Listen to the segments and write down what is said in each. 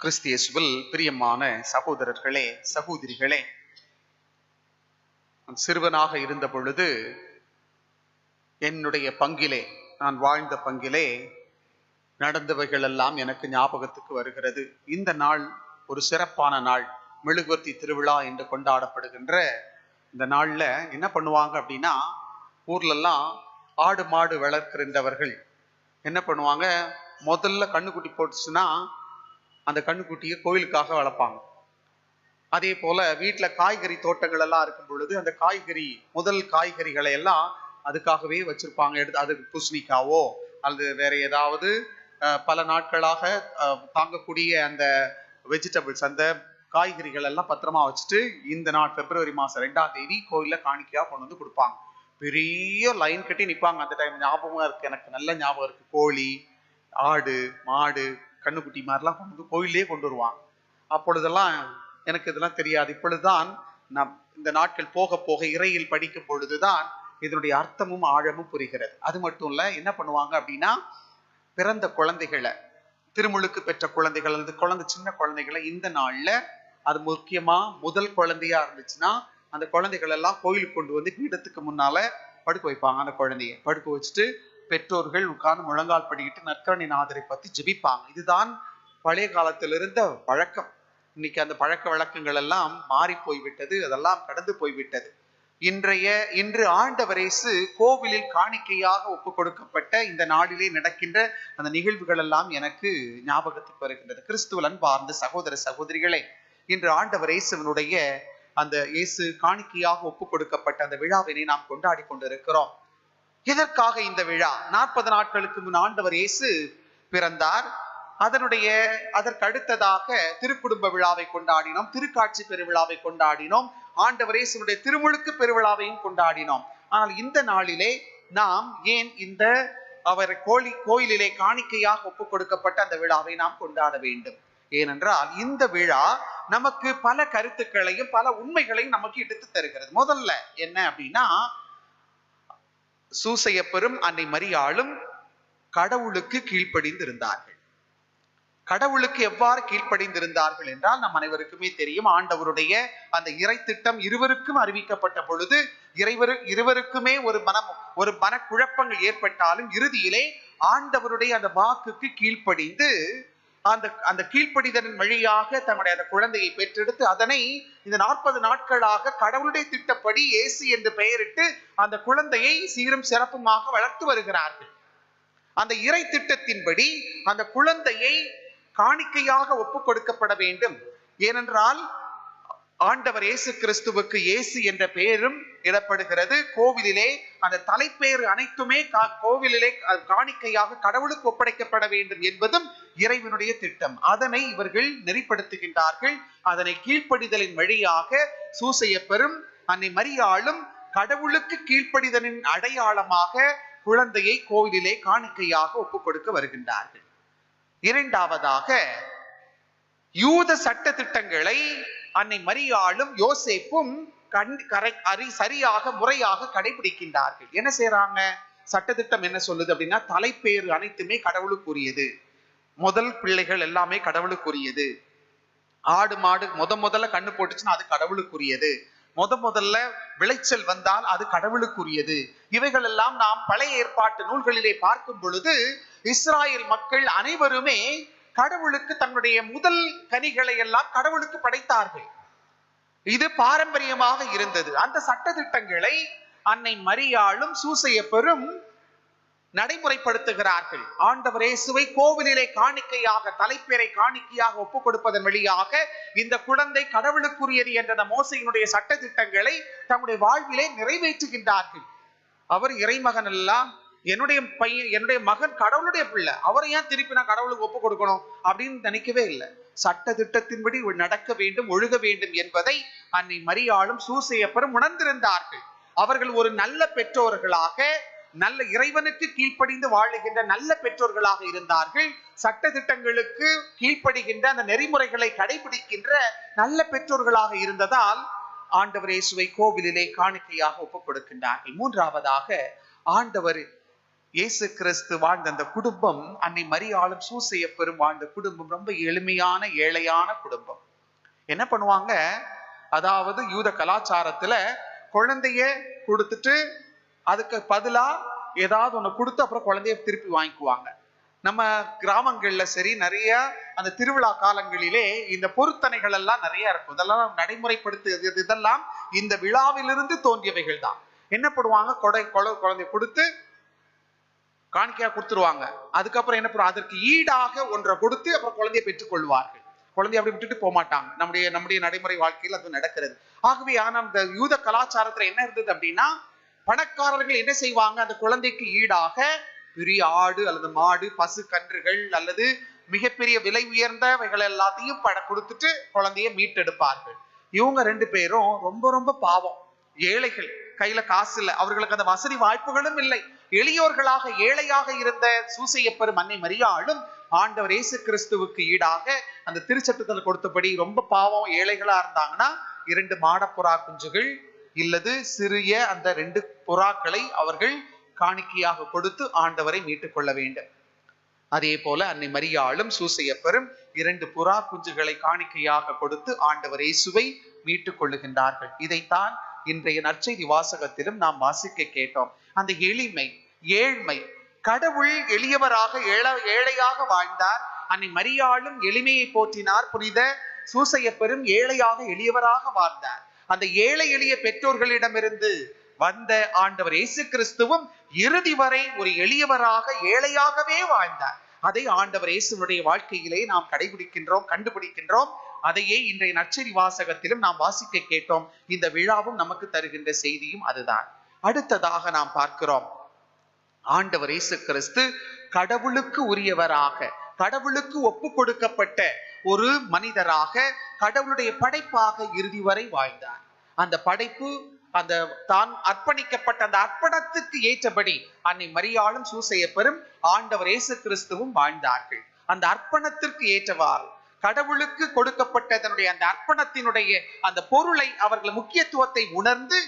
கிறிஸ்து இயேசுவில் பிரியமான சகோதரர்களே, சகோதரிகளே, சிறுவனாக இருந்த பொழுது என்னுடைய பங்கிலே, நான் வாழ்ந்த பங்கிலே நடந்தவைகள் எல்லாம் எனக்கு ஞாபகத்துக்கு வருகிறது. இந்த நாள் ஒரு சிறப்பான நாள். மெழுகுவர்த்தி திருவிழா என்று கொண்டாடப்படுகின்ற இந்த நாள்ல என்ன பண்ணுவாங்க அப்படின்னா, ஊர்லெல்லாம் ஆடு மாடு வளர்க்கின்றவர்கள் என்ன பண்ணுவாங்க, முதல்ல கண்ணுக்குட்டி போட்டுச்சுன்னா அந்த கண்ணுக்குட்டியை கோயிலுக்காக வளர்ப்பாங்க. அதே போல வீட்டுல காய்கறி தோட்டங்கள் எல்லாம் இருக்கும் பொழுது அந்த முதல் காய்கறிகளை எல்லாம் அதுக்காகவே வச்சிருப்பாங்க. எடுத்து அதுக்கு பூசணிக்காவோ அல்லது வேற ஏதாவது பல நாட்களாக தாங்கக்கூடிய அந்த வெஜிடபிள்ஸ், அந்த காய்கறிகள் எல்லாம் பத்திரமா வச்சுட்டு இந்த நாள் பிப்ரவரி மாசம் 2ஆம் தேதி கோயில்ல காணிக்கையா கொண்டு வந்து கொடுப்பாங்க. பெரிய லைன் கட்டி நிற்பாங்க. அந்த டைம் ஞாபகமா இருக்கு, எனக்கு நல்ல ஞாபகம் இருக்கு. கோழி, ஆடு, மாடு, கண்ணுக்குட்டி மாதிரிலாம் கொண்டு வந்து கோயிலே கொண்டு வருவாங்க. அப்பொழுதெல்லாம் எனக்கு இதெல்லாம் தெரியாது. இப்பொழுதுதான் நம் இந்த நாட்கள் போக போக இறையில் படிக்கும் பொழுதுதான் இதனுடைய அர்த்தமும் ஆழமும் புரிகிறது. அது மட்டும் இல்ல, என்ன பண்ணுவாங்க அப்படின்னா, பிறந்த குழந்தைகளை, திருமுழுக்கு பெற்ற குழந்தைகள் அல்லது சின்ன குழந்தைகளை இந்த நாள்ல, அது முக்கியமா முதல் குழந்தையா இருந்துச்சுன்னா அந்த குழந்தைகள் எல்லாம் கோயிலுக்கு கொண்டு வந்து பீடத்துக்கு முன்னால படுக்க வைப்பாங்க. அந்த குழந்தைய படுக்க வச்சுட்டு பெற்றோர்கள் உட்கார்ந்து முழங்கால் படிக்கிட்டு நற்கருணை நாதரை பத்தி ஜெபிப்பாங்க. இதுதான் பழைய காலத்தில் இருந்த வழக்கம். இன்னைக்கு அந்த பழக்க வழக்கங்கள் எல்லாம் மாறி போய்விட்டது, அதெல்லாம் கடந்து போய்விட்டது. இன்று ஆண்டவர் இயேசு கோவிலில் காணிக்கையாக ஒப்பு கொடுக்கப்பட்ட இந்த நாளிலே நடக்கின்ற அந்த நிகழ்வுகள் எல்லாம் எனக்கு ஞாபகத்துக்கு வருகின்றது. கிறிஸ்துவில் அன்பார்ந்த சகோதர சகோதரிகளே, இன்று ஆண்டவர் இயேசுவினுடைய அந்த இயேசு காணிக்கையாக ஒப்பு கொடுக்கப்பட்ட அந்த விழாவினை நாம் கொண்டாடி கொண்டிருக்கிறோம். எதற்காக இந்த விழா? 40 நாட்களுக்கு முன் ஆண்டவர் இயேசு பிறந்தார். அதற்கு அடுத்ததாக திருக்குடும்ப விழாவை கொண்டாடினோம், திருக்காட்சி பெருவிழாவை கொண்டாடினோம், ஆண்டவர் இயேசுடைய திருமுழுக்கு பெருவிழாவையும் கொண்டாடினோம். ஆனால் இந்த நாளிலே நாம் ஏன் இந்த அவர் கோயிலிலே காணிக்கையாக ஒப்பு கொடுக்கப்பட்ட அந்த விழாவை நாம் கொண்டாட வேண்டும்? ஏனென்றால் இந்த விழா நமக்கு பல கருத்துக்களையும் பல உண்மைகளையும் நமக்கு எடுத்து தருகிறது. முதல்ல என்ன அப்படின்னா, சூசையப்பரும் அன்னை மரியாளும் கடவுளுக்கு கீழ்ப்படிந்திருந்தார்கள். கடவுளுக்கு எவ்வாறு கீழ்ப்படிந்திருந்தார்கள் என்றால் நம் அனைவருக்குமே தெரியும். ஆண்டவருடைய அந்த இறை திட்டம் இருவருக்கும் அறிவிக்கப்பட்ட பொழுது இருவருக்குமே ஒரு மனக்குழப்பங்கள் ஏற்பட்டாலும் இறுதியிலே ஆண்டவருடைய அந்த வாக்குக்கு கீழ்ப்படிந்து அந்த கீழ்ப்படிதலின் வழியாக தன்னுடைய அந்த குழந்தையை பெற்றெடுத்து அதனை இந்த 40 நாட்களாக கடவுளுடைய திட்டப்படி இயேசு என்று பெயரிட்டு அந்த குழந்தையை சீரும் சிறப்புமாக வளர்த்து வருகிறார்கள். அந்த இறை திட்டத்தின்படி அந்த குழந்தையை காணிக்கையாக ஒப்பு கொடுக்கப்பட வேண்டும். ஏனென்றால் ஆண்டவர் இயேசு கிறிஸ்துவுக்கு இயேசு என்ற பெயரும் இடப்படுகிறது. கோவிலிலே அந்த தலைப்பெயர் அனைத்துமே கோவிலிலே காணிக்கையாக கடவுளுக்கு ஒப்படைக்கப்பட வேண்டும் என்பதும் இறைவனுடைய திட்டம். அதனை இவர்கள் நெறிப்படுத்துகின்றார்கள். அதனை கீழ்ப்படிதலின் வழியாக சூசையப்பரும் அன்னை மரியாளும் கடவுளுக்கு கீழ்ப்படிதலின் அடையாளமாக குழந்தையை கோவிலிலே காணிக்கையாக ஒப்பு கொடுக்க வருகின்றார்கள். இரண்டாவதாக, யூத சட்ட திட்டங்களை அன்னை மரியாளும் யோசேப்பும் சரியாக முறையாக கடைபிடிக்கின்றார்கள். என்ன செய்யறாங்க? சட்டத்திட்டம் என்ன சொல்லுது அப்படின்னா, தலைப்பேறு அனைத்துமே கடவுளுக்குரியது, முதல் பிள்ளைகள் எல்லாமே கடவுளுக்குரியது, ஆடு மாடு முதல்ல கண்ணு போட்டுச்சுன்னா அது கடவுளுக்குரியது, முதல்ல விளைச்சல் வந்தால் அது கடவுளுக்குரியது. இவைகள் எல்லாம் நாம் பழைய ஏற்பாட்டு நூல்களிலே பார்க்கும் பொழுது இஸ்ராயல் மக்கள் அனைவருமே கடவுளுக்கு தன்னுடைய முதல் கனிகளை எல்லாம் கடவுளுக்கு படைத்தார்கள். இது பாரம்பரியமாக இருந்தது. அந்த சட்ட திட்டங்களை அன்னை மரியாளும் சூசையப்பரும் நடைமுறைப்படுத்துகிறார்கள். ஆண்டவர் இயேசுவை கோவிலிலே காணிக்கையாக, தலைப்பேரை காணிக்கையாக ஒப்பு கொடுப்பதன் வழியாக இந்த குழந்தை கடவுளுக்குரியது என்ற மோசையினுடைய சட்ட திட்டங்களை தம்முடைய வாழ்விலே நிறைவேற்றுகின்றார்கள். அவர் இறைமகன் எல்லாம், என்னுடைய மகன் கடவுளுடைய பிள்ளை, அவரை ஏன் திருப்பி நான் கடவுளுக்கு ஒப்பு கொடுக்கணும் அப்படின்னு நினைக்கவே இல்லை. சட்ட திட்டத்தின்படி நடக்க வேண்டும், ஒழுக வேண்டும் என்பதை அன்னை மரியாளும் சூசையப்பரும் உணர்ந்திருந்தார்கள். அவர்கள் ஒரு நல்ல பெற்றோர்களாக, நல்ல இறைவனுக்கு கீழ்ப்படிந்து வாழுகின்ற நல்ல பெற்றோர்களாக இருந்தார்கள். சட்ட திட்டங்களுக்கு கீழ்ப்படுகின்ற அந்த நெறிமுறைகளை கடைபிடிக்கின்ற நல்ல பெற்றோர்களாக இருந்ததால் ஆண்டவர் இயேசுவை கோவிலிலே காணிக்கையாக ஒப்புக் கொடுக்கின்றார்கள். மூன்றாவதாக, ஆண்டவர் இயேசு கிறிஸ்து வாழ்ந்த அந்த குடும்பம், அன்னை மரியாளும் சூசையப்பரும் வாழ்ந்த குடும்பம் ரொம்ப எளிமையான ஏழையான குடும்பம். என்ன பண்ணுவாங்க, அதாவது யூத கலாச்சாரத்துல குழந்தைய கொடுத்துட்டு அதுக்கு பதிலா ஏதாவது ஒண்ணு கொடுத்து அப்புறம் குழந்தைய திருப்பி வாங்கிக்குவாங்க. நம்ம கிராமங்கள்ல சரி, நிறைய அந்த திருவிழா காலங்களிலே இந்த பொருத்தனைகள் எல்லாம் நிறைய இருக்கும். இதெல்லாம் நடைமுறைப்படுத்து இதெல்லாம் இந்த விழாவிலிருந்து தோன்றியவைகள் தான். என்ன பண்ணுவாங்க, குழந்தைய கொடுத்து காணிக்கையா கொடுத்துருவாங்க. அதுக்கப்புறம் என்ன பண்ணுவாங்க, அதற்கு ஈடாக ஒன்றை கொடுத்து அப்புறம் குழந்தையை பெற்றுக் கொள்வார்கள். குழந்தைய அப்படி விட்டுட்டு போக மாட்டாங்க. நம்முடைய நடைமுறை வாழ்க்கையில் அது நடக்கிறது. ஆகவே அந்த யூத கலாச்சாரத்துல என்ன இருந்தது அப்படின்னா, பணக்காரர்கள் என்ன செய்வாங்க, அந்த குழந்தைக்கு ஈடாக பெரிய ஆடு அல்லது மாடு, பசு கன்றுகள் அல்லது மிகப்பெரிய விலை உயர்ந்தவைகள் எல்லாத்தையும் கொடுத்துட்டு குழந்தைய மீட்டெடுப்பார்கள். இவங்க 2 பேரும் ரொம்ப ரொம்ப பாவம், ஏழைகள், கையில காசு இல்லை, அவர்களுக்கு அந்த வசதி வாய்ப்புகளும் இல்லை. எளியோர்களாக ஏழையாக இருந்த சூசையப்பரும் அன்னை மரியாளும் ஆண்டவர் இயேசு கிறிஸ்துவுக்கு ஈடாக அந்த திருச்சட்டத்தில் கொடுத்தபடி ரொம்ப பாவம் ஏழைகளா இருந்தாங்கன்னா 2 மாடப்புறா குஞ்சுகள் இல்லது சிறிய அந்த 2 புறாக்களை அவர்கள் காணிக்கையாக கொடுத்து ஆண்டவரை மீட்டுக் கொள்ள வேண்டும். அதே போல அன்னை மரியாளும் சூசையப்பரும் 2 புறா குஞ்சுகளை காணிக்கையாக கொடுத்து ஆண்டவர் இயேசுவை மீட்டுக் கொள்ளுகின்றார்கள். இதைத்தான் இன்றைய நற்செய்தி வாசகத்திலும் நாம் வாசிக்க கேட்டோம். அந்த எளிமை, ஏழ்மை, கடவுள் எளியவராக ஏழையாக வாழ்ந்தார். அன்னை மரியாளும் எளிமையை போற்றினார். புனித சூசையப்பரும் ஏழையாக எளியவராக வாழ்ந்தார். அந்த ஏழை எளிய பெற்றோர்களிடமிருந்து வந்த ஆண்டவர் இயேசு கிறிஸ்துவும் இறுதி வரை ஒரு எளியவராக ஏழையாகவே வாழ்ந்தார். அதை ஆண்டவர் இயேசுனுடைய வாழ்க்கையிலே நாம் கண்டுபிடிக்கின்றோம். அதையே இன்றைய நற்செய்தி வாசகத்திலும் நாம் வாசிக்க கேட்டோம். இந்த விழாவும் நமக்கு தருகின்ற செய்தியும் அதுதான். அடுத்ததாக நாம் பார்க்கிறோம், ஆண்டவர் இயேசு கிறிஸ்து கடவுளுக்கு உரியவராக, கடவுளுக்கு ஒப்பு கொடுக்கப்பட்ட ஒரு மனிதராக, கடவுளுடைய படைப்பாக இறுதி வரை வாழ்ந்தார். அந்த படைப்பு, அந்த தான் அர்ப்பணிக்கப்பட்ட அந்த அர்ப்பணத்துக்கு ஏற்றபடி அன்னை மரியாளும் சூசையப்பரும் ஆண்டவர் இயேசு கிறிஸ்துவும் வாழ்ந்தார்கள். அந்த அர்ப்பணத்திற்கு ஏற்றவாறு கடவுளுக்கு கொடுக்கப்பட்ட தன்னுடைய அந்த அர்ப்பணத்தினுடைய அந்த பொருளை, அவர்கள் முக்கியத்துவத்தை உணர்ந்து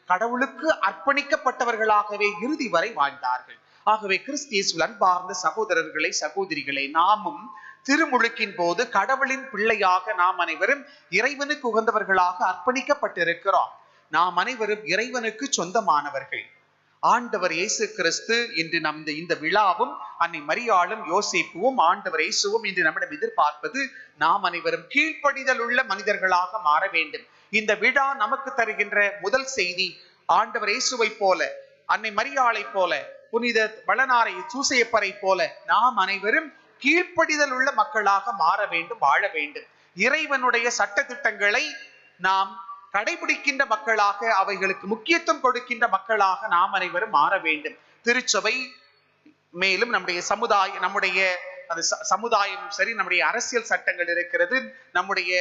கடவுளுக்கு அர்ப்பணிக்கப்பட்டவர்களாகவே இறுதி வரை வாழ்ந்தார்கள். ஆகவே கிறிஸ்தியேசுவில் அன்பார்ந்த சகோதரர்களே, சகோதரிகளே, நாமும் திருமுழுக்கின் போது கடவுளின் பிள்ளையாக நாம் அனைவரும் இறைவனுக்கு உகந்தவர்களாக அர்ப்பணிக்கப்பட்டிருக்கிறோம். நாம் அனைவரும் இறைவனுக்கு சொந்தமானவர்கள். ஆண்டவர் இயேசு கிறிஸ்து இன்று இந்த விழாவும் அன்னை மரியாளும் யோசேப்புவும் ஆண்டவர் இயேசுவும் இன்று நம்மிடம் எதிர்பார்ப்பது, நாம் அனைவரும் கீழ்ப்படிதல் உள்ள மனிதர்களாக மாற வேண்டும். இந்த விழா நமக்கு தருகின்ற முதல் செய்தி, ஆண்டவர் இயேசுவை போல, அன்னை மரியாளை போல, புனித வளனாரை சூசையப்பரை போல நாம் அனைவரும் கீழ்ப்படிதல் உள்ள மக்களாக மாற வேண்டும், வாழ வேண்டும். இறைவனுடைய சட்ட திட்டங்களை நாம் கடைபிடிக்கின்ற மக்களாக, அவைகளுக்கு முக்கியத்துவம் கொடுக்கின்ற மக்களாக நாம் அனைவரும் மாற வேண்டும். திருச்சபை மேலும் நம்முடைய சமுதாயம் சரி, நம்முடைய அரசியல் சட்டங்கள் இருக்கிறது, நம்முடைய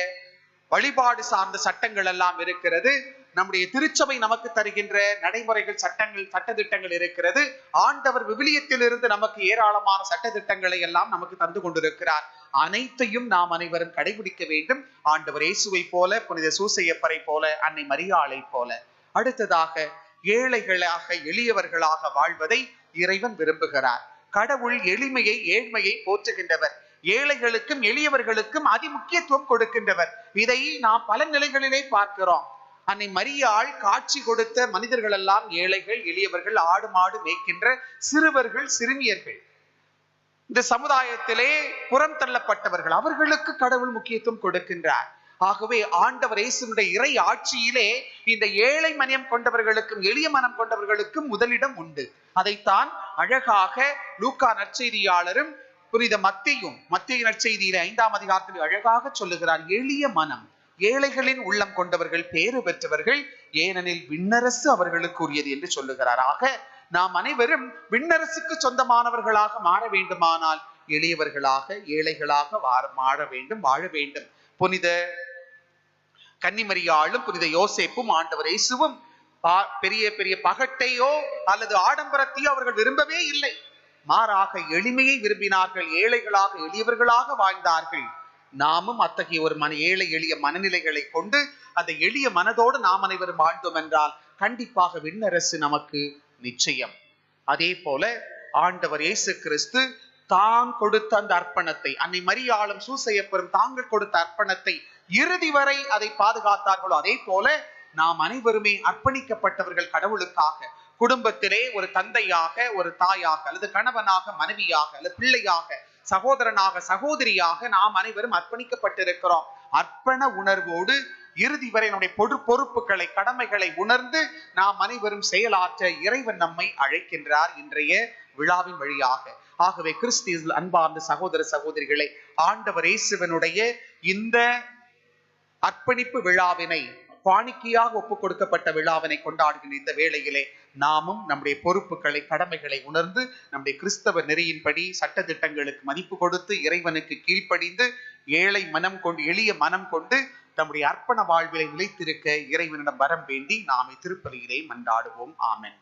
வழிபாடு சார்ந்த சட்டங்கள் எல்லாம் இருக்கிறது, நம்முடைய திருச்சபை நமக்கு தருகின்ற நடைமுறைகள், சட்டத்திட்டங்கள் இருக்கிறது. ஆண்டவர் விவிலியத்தில் இருந்து நமக்கு ஏராளமான சட்டத்திட்டங்களை எல்லாம் நமக்கு தந்து கொண்டிருக்கிறார். அனைத்தையும் நாம் அனைவரும் கடைபிடிக்க வேண்டும். ஆண்டவர் இயேசுவை போல, புனித சூசையப்பரை போல, அன்னை மரியாளை போல. அடுத்ததாக, ஏழைகளாக எளியவர்களாக வாழ்வதை இறைவன் விரும்புகிறார். கடவுள் எளிமையை, ஏழ்மையை போற்றுகின்றவர். ஏழைகளுக்கும் எளியவர்களுக்கும் அதிமுக்கியத்துவம் கொடுக்கின்றவர். இதை நாம் பல நிலைகளிலே பார்க்கிறோம். அன்னை மரியாள் காட்சி கொடுத்த மனிதர்கள் எல்லாம் ஏழைகள், எளியவர்கள், ஆடு மாடு மேய்க்கின்ற சிறுவர்கள், சிறுமியர்கள், இந்த சமுதாயத்திலே புறம் தள்ளப்பட்டவர்கள். அவர்களுக்கு கடவுள் முக்கியத்துவம் கொடுக்கின்றார். ஆகவே ஆண்டவர் இயேசுவினுடைய இறை ஆட்சியிலே இந்த ஏழை மனம் கொண்டவர்களுக்கும் எளிய மனம் கொண்டவர்களுக்கும் முதலிடம் உண்டு. அதைத்தான் அழகாக லூக்கா நற்செய்தியாளரும் புனித மத்தேயு நற்செய்தியிலே 5ஆம் அதிகாரத்தில் அழகாக சொல்லுகிறார். எளிய மனம், ஏழைகளின் உள்ளம் கொண்டவர்கள் பேறு பெற்றவர்கள், ஏனெனில் விண்ணரசு அவர்களுக்கு உரியது என்று சொல்லுகிறார். ஆக நாம் அனைவரும் விண்ணரசுக்கு சொந்தமானவர்களாக மாற வேண்டுமானால் எளியவர்களாக, ஏழைகளாக வாழ வேண்டும், வாழ வேண்டும். புனித கன்னிமரியாளும் புனித யோசேப்பும் ஆண்டவர் இயேசுவும் பெரிய பெரிய பகட்டையோ அல்லது ஆடம்பரத்தையோ அவர்கள் விரும்பவே இல்லை. மாறாக எளிமையை விரும்பினார்கள். ஏழைகளாக, எளியவர்களாக வாழ்ந்தார்கள். நாமும் அத்தகைய ஒரு ஏழை எளிய மனநிலைகளை கொண்டு அந்த எளிய மனதோடு நாம் அனைவரும் வாழ்ந்தோம் என்றால் கண்டிப்பாக விண்ணரசு நமக்கு நிச்சயம். அதே போல ஆண்டவர் இயேசு கிறிஸ்து தான் கொடுத்த அந்த அர்ப்பணத்தை, அன்னை மரியாளும் சூசையப்பரும் தாங்கள் கொடுத்த அர்ப்பணத்தை இறுதி வரை அதை பாதுகாத்தார்களோ, அதே போல நாம் அனைவருமே அர்ப்பணிக்கப்பட்டவர்கள் கடவுளுக்காக. குடும்பத்திலே ஒரு தந்தையாக, ஒரு தாயாக, அல்லது கணவனாக, மனைவியாக, அல்லது பிள்ளையாக, சகோதரனாக, சகோதரியாக நாம் அனைவரும் அர்ப்பணிக்கப்பட்டிருக்கிறோம். அர்ப்பண உணர்வோடு இறுதி வரை நம்முடைய பொறுப்புகளை, கடமைகளை உணர்ந்து நாம் அனைவரும் செயலாற்ற இறைவன் நம்மை அழைக்கின்றார் இன்றைய விழாவின் வழியாக. ஆகவே கிறிஸ்துவில் அன்பார்ந்த சகோதர சகோதரிகளை, ஆண்டவர் இயேசுவினுடைய இந்த அர்ப்பணிப்பு விழாவினை, காணிக்கையாக ஒப்புக் கொடுக்கப்பட்ட விழாவினை கொண்டாடுகின்ற இந்த வேளையிலே நாமும் நம்முடைய பொறுப்புகளை, கடமைகளை உணர்ந்து நம்முடைய கிறிஸ்தவ நெறியின்படி சட்ட திட்டங்களுக்கு மதிப்பு கொடுத்து இறைவனுக்கு கீழ்ப்படிந்து ஏழை மனம் கொண்டு, எளிய மனம் கொண்டு நம்முடைய அர்ப்பண வாழ்விலை நிலைத்திருக்க இறைவனிடம் வரம் வேண்டி நாமே திருப்பலியிலே மன்றாடுவோம். ஆமென்.